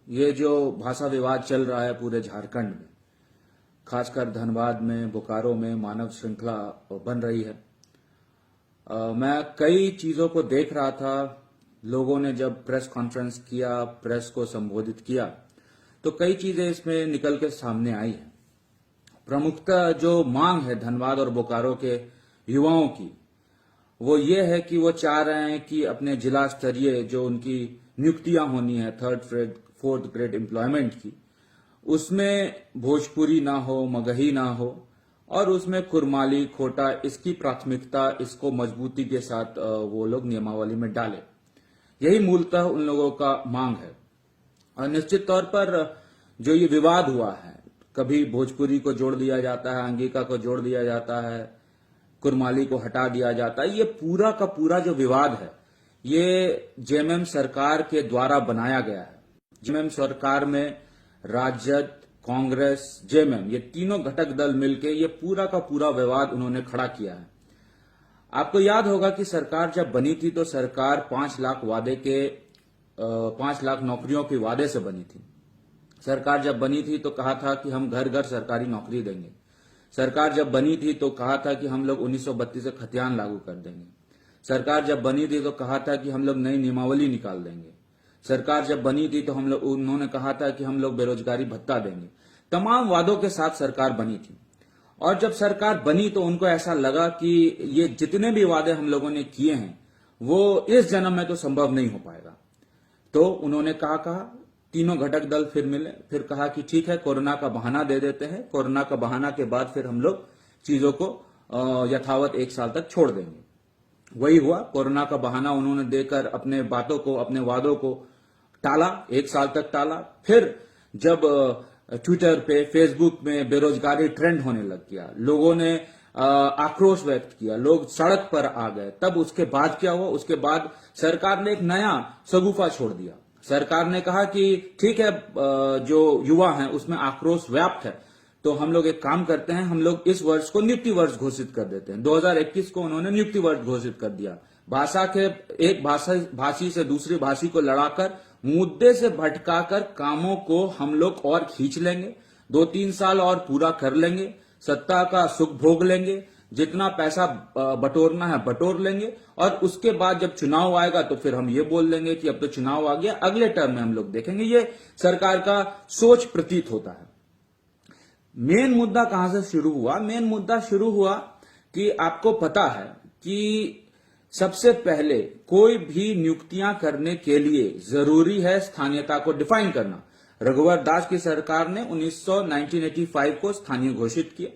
ये जो भाषा विवाद चल रहा है पूरे झारखंड में, खासकर धनबाद में, बोकारो में मानव श्रृंखला बन रही है। मैं कई चीजों को देख रहा था। लोगों ने जब प्रेस कॉन्फ्रेंस किया, प्रेस को संबोधित किया, तो कई चीजें इसमें निकल के सामने आई है। प्रमुखतः जो मांग है धनबाद और बोकारो के युवाओं की, वो ये है कि वो चाह रहे हैं कि अपने जिला स्तरीय जो उनकी नियुक्तियां होनी है 3rd, 4th ग्रेड एम्प्लॉयमेंट की, उसमें भोजपुरी ना हो, मगही ना हो, और उसमें कुरमाली, खोटा, इसकी प्राथमिकता, इसको मजबूती के साथ वो लोग नियमावली में डाले। यही मूलतः उन लोगों का मांग है। और निश्चित तौर पर जो ये विवाद हुआ है, कभी भोजपुरी को जोड़ दिया जाता है, अंगिका को जोड़ दिया जाता है, कुरमाली को हटा दिया जाता है, ये पूरा का पूरा जो विवाद है ये जेएमएम सरकार के द्वारा बनाया गया है। जेएमएम सरकार में राजद, कांग्रेस, जेएमएम, ये तीनों घटक दल मिलकर ये पूरा का पूरा विवाद उन्होंने खड़ा किया है। आपको याद होगा कि सरकार जब बनी थी तो सरकार 5 लाख वादे के 5 लाख नौकरियों के वादे से बनी थी। सरकार जब बनी थी तो कहा था कि हम घर घर सरकारी नौकरी देंगे। सरकार जब बनी थी तो कहा था कि हम लोग 1932 से खतियान लागू कर देंगे। सरकार जब बनी थी तो कहा था कि हम लोग नई नियमावली निकाल देंगे। सरकार जब बनी थी तो उन्होंने कहा था कि हम लोग बेरोजगारी भत्ता देंगे। तमाम वादों के साथ सरकार बनी थी। और जब सरकार बनी तो उनको ऐसा लगा कि ये जितने भी वादे हम लोगों ने किए हैं वो इस जन्म में तो संभव नहीं हो पाएगा। तो उन्होंने कहा तीनों घटक दल फिर मिले, फिर कहा कि ठीक है, कोरोना का बहाना दे देते हैं। कोरोना का बहाना के बाद फिर हम लोग चीजों को यथावत 1 साल तक छोड़ देंगे। वही हुआ। कोरोना का बहाना उन्होंने देकर अपने बातों को, अपने वादों को टाला, 1 साल तक टाला। फिर जब ट्विटर पे, फेसबुक में बेरोजगारी ट्रेंड होने लग गया, लोगों ने आक्रोश व्यक्त किया, लोग सड़क पर आ गए, तब उसके बाद क्या हुआ? उसके बाद सरकार ने एक नया शगुफा छोड़ दिया। सरकार ने कहा कि ठीक है, जो युवा हैं उसमें आक्रोश व्याप्त है, तो हम लोग एक काम करते हैं, हम लोग इस वर्ष को नियुक्ति वर्ष घोषित कर देते हैं। 2021 को उन्होंने नियुक्ति वर्ष घोषित कर दिया। भाषा के एक भाषी से दूसरी भाषी को लड़ाकर, मुद्दे से भटकाकर कामों को हम लोग और खींच लेंगे, 2-3 साल और पूरा कर लेंगे, सत्ता का सुख भोग लेंगे, जितना पैसा बटोरना है बटोर लेंगे, और उसके बाद जब चुनाव आएगा तो फिर हम ये बोल देंगे कि अब तो चुनाव आ गया, अगले टर्म में हम लोग देखेंगे। ये सरकार का सोच प्रतीत होता है। मेन मुद्दा कहां से शुरू हुआ? मेन मुद्दा शुरू हुआ कि आपको पता है कि सबसे पहले कोई भी नियुक्तियां करने के लिए जरूरी है स्थानीयता को डिफाइन करना। रघुवर दास की सरकार ने 1985 को स्थानीय घोषित किया,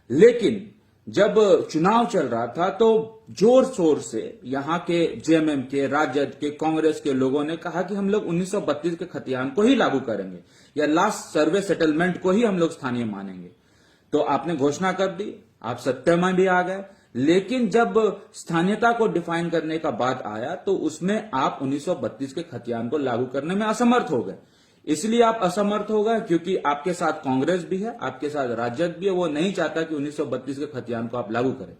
लेकिन जब चुनाव चल रहा था तो जोर शोर से यहां के जेएमएम के, राजद के, कांग्रेस के लोगों ने कहा कि हम लोग 1932 के खतियान को ही लागू करेंगे, या लास्ट सर्वे सेटलमेंट को ही हम लोग स्थानीय मानेंगे। तो आपने घोषणा कर दी, आप सत्ता में भी आ गए, लेकिन जब स्थानीयता को डिफाइन करने का बात आया तो उसमें आप 1932 के खतियान को लागू करने में असमर्थ हो गए। इसलिए आप असमर्थ हो गए क्योंकि आपके साथ कांग्रेस भी है, आपके साथ राजद भी है। वो नहीं चाहता कि 1932 के खतियान को आप लागू करें।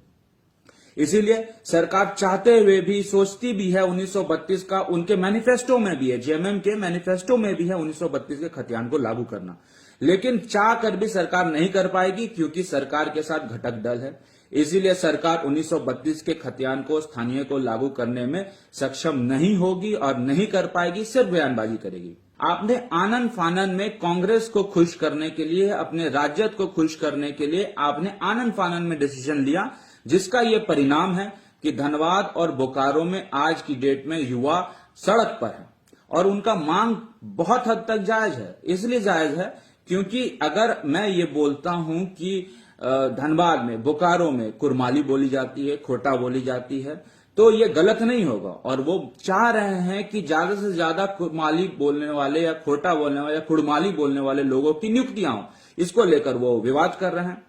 इसीलिए सरकार चाहते हुए भी, सोचती भी है 1932 का, उनके मैनिफेस्टो में भी है, जेएमएम के मैनिफेस्टो में भी है 1932 के खतियान को लागू करना। लेकिन चाह कर भी सरकार नहीं कर पाएगी क्योंकि सरकार के साथ घटक दल है। इसीलिए सरकार 1932 के खतियान को, स्थानीय को लागू करने में सक्षम नहीं होगी और नहीं कर पाएगी, सिर्फ बयानबाजी करेगी। आपने आनन फानन में कांग्रेस को खुश करने के लिए, अपने राजद को खुश करने के लिए आपने आनन फानन में डिसीजन लिया, जिसका यह परिणाम है कि धनबाद और बोकारो में आज की डेट में युवा सड़क पर है और उनका मांग बहुत हद तक जायज है। इसलिए जायज है क्योंकि अगर मैं ये बोलता हूं कि धनबाद में, बोकारो में कुरमाली बोली जाती है, खोटा बोली जाती है, तो ये गलत नहीं होगा। और वो चाह रहे हैं कि ज्यादा से ज्यादा कुरमाली बोलने वाले या खोटा बोलने वाले या कुड़माली बोलने वाले लोगों की नियुक्तियां हो, इसको लेकर वो विवाद कर रहे हैं।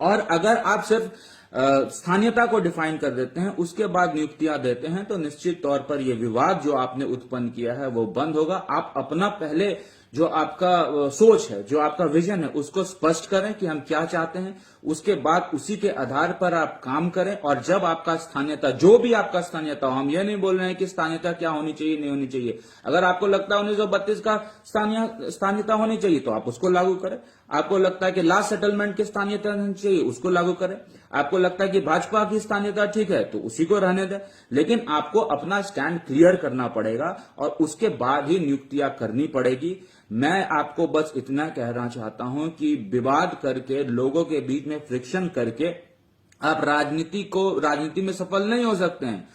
और अगर आप सिर्फ स्थानीयता को डिफाइन कर देते हैं, उसके बाद नियुक्तियां देते हैं, तो निश्चित तौर पर यह विवाद जो आपने उत्पन्न किया है वो बंद होगा। आप अपना पहले जो आपका सोच है, जो आपका विजन है, उसको स्पष्ट करें कि हम क्या चाहते हैं। उसके बाद उसी के आधार पर आप काम करें, और जब आपका स्थानीयता, जो भी आपका स्थानीयता हो, हम ये नहीं बोल रहे हैं कि स्थानीयता क्या होनी चाहिए, नहीं होनी चाहिए। अगर आपको लगता है 1932 का स्थानीयता होनी चाहिए तो आप उसको लागू करें। आपको लगता है कि लास्ट सेटलमेंट की स्थानीयता होनी चाहिए, उसको लागू करें। आपको लगता है कि भाजपा की स्थानीयता ठीक है तो उसी को रहने दें। लेकिन आपको अपना स्टैंड क्लियर करना पड़ेगा और उसके बाद ही नियुक्तियां करनी पड़ेगी। मैं आपको बस इतना कहना चाहता हूं कि विवाद करके, लोगों के बीच में फ्रिक्शन करके आप राजनीति में सफल नहीं हो सकते हैं।